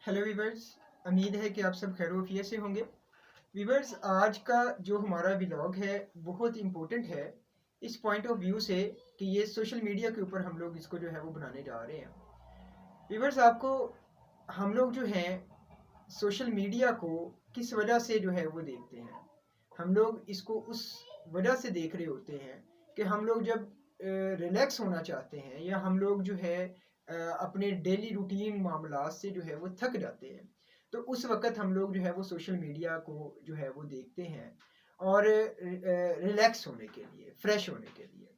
Hello viewers. उम्मीद है कि आप सब खैर से होंगे। वीवर्स, आज का जो हमारा व्लॉग है बहुत इम्पोर्टेंट है इस पॉइंट ऑफ व्यू से कि ये सोशल मीडिया के ऊपर हम लोग इसको जो है वो बनाने जा रहे हैं। वीवर्स, आपको हम लोग जो हैं सोशल मीडिया को किस वजह से जो है वो देखते हैं। हम लोग इसको उस वजह से देख रहे होते हैं कि हम लोग जब रिलैक्स होना चाहते हैं या हम लोग जो है अपने डेली रूटीन मामलात से जो है वो थक जाते हैं, तो उस वक़्त हम लोग जो है वो सोशल मीडिया को जो है वो देखते हैं और रिलैक्स होने के लिए, फ्रेश होने के लिए।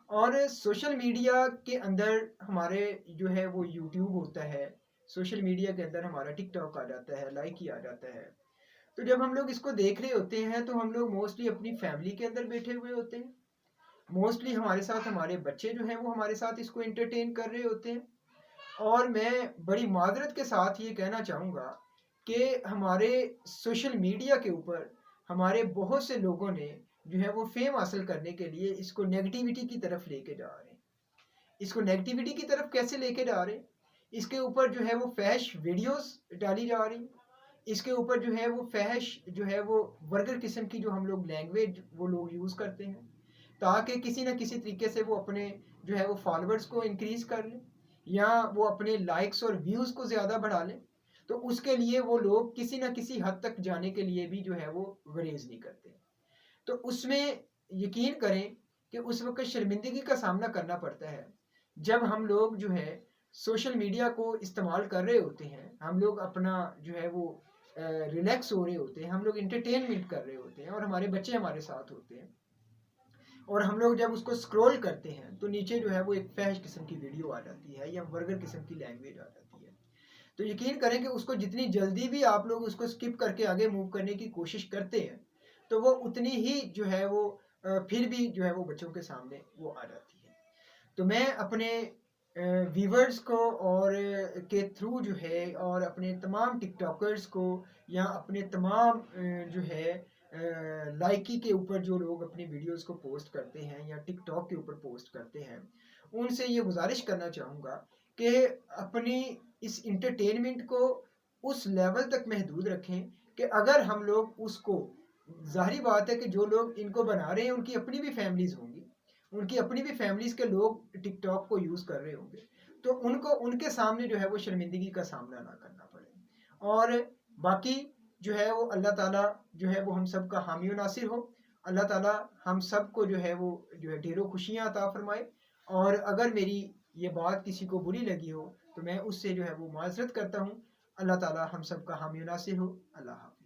और सोशल मीडिया के अंदर हमारे जो है वो यूट्यूब होता है, सोशल मीडिया के अंदर हमारा टिकटॉक आ जाता है, लाइक ही आ जाता है। तो जब हम लोग इसको देख रहे होते हैं तो हम लोग मोस्टली अपनी फैमिली के अंदर बैठे हुए होते हैं। मोस्टली हमारे साथ हमारे बच्चे जो हैं वो हमारे साथ इसको एंटरटेन कर रहे होते हैं। और मैं बड़ी मादरत के साथ ये कहना चाहूँगा कि हमारे सोशल मीडिया के ऊपर हमारे बहुत से लोगों ने जो है वो फेम हासिल करने के लिए इसको नेगेटिविटी की तरफ लेके जा रहे हैं। इसको नेगेटिविटी की तरफ कैसे लेके जा रहे हैं? इसके ऊपर जो है वो फैश वीडियोस डाली जा रही। इसके ऊपर जो है वो फैश जो है वो वर्गर किस्म की जो हम लोग लैंग्वेज वो लोग यूज़ करते हैं ताकि किसी ना किसी तरीके से वो अपने जो है वो फॉलोअर्स को इंक्रीज कर लें या वो अपने लाइक्स और व्यूज़ को ज़्यादा बढ़ा लें। तो उसके लिए वो लोग किसी ना किसी हद तक जाने के लिए भी जो है वो गुरेज नहीं करते। तो उसमें यकीन करें कि उस वक्त शर्मिंदगी का सामना करना पड़ता है जब हम लोग जो है सोशल मीडिया को इस्तेमाल कर रहे होते हैं। हम लोग अपना जो है वो रिलैक्स हो रहे होते हैं, हम लोग इंटरटेनमेंट कर रहे होते हैं और हमारे बच्चे हमारे साथ होते हैं। और हम लोग जब उसको स्क्रॉल करते हैं तो नीचे जो है वो एक फैश किस्म की वीडियो आ जाती है या वर्गर किस्म की लैंग्वेज आ जाती है। तो यकीन करें कि उसको जितनी जल्दी भी आप लोग उसको स्किप करके आगे मूव करने की कोशिश करते हैं तो वो उतनी ही जो है वो फिर भी जो है वो बच्चों के सामने वो आ जाती है। तो मैं अपने व्यूवर्स को और के थ्रू जो है और अपने तमाम टिकटॉकर्स को या अपने तमाम जो है लाइकी के ऊपर जो लोग अपनी वीडियोस को पोस्ट करते हैं या टिकटॉक के ऊपर पोस्ट करते हैं, उनसे ये गुजारिश करना चाहूँगा कि अपनी इस इंटरटेनमेंट को उस लेवल तक महदूद रखें कि अगर हम लोग उसको, ज़ाहिर बात है कि जो लोग इनको बना रहे हैं उनकी अपनी भी फैमिलीज़ होंगी, उनकी अपनी भी फैमिलीज़ के लोग टिकटॉक को यूज़ कर रहे होंगे। तो उनको उनके सामने जो है वो शर्मिंदगी का सामना ना करना पड़े। और बाकी जो है वो अल्लाह ताला जो है वो हम सब का हामी और नासिर हो। अल्लाह ताला हम सब को जो है वो जो है ढेरों खुशियाँ अता फरमाए। और अगर मेरी ये बात किसी को बुरी लगी हो तो मैं उससे जो है वो माजरत करता हूँ। अल्लाह ताला हम सब का हामी और नासिर हो। अल्लाह हाफ़िज़।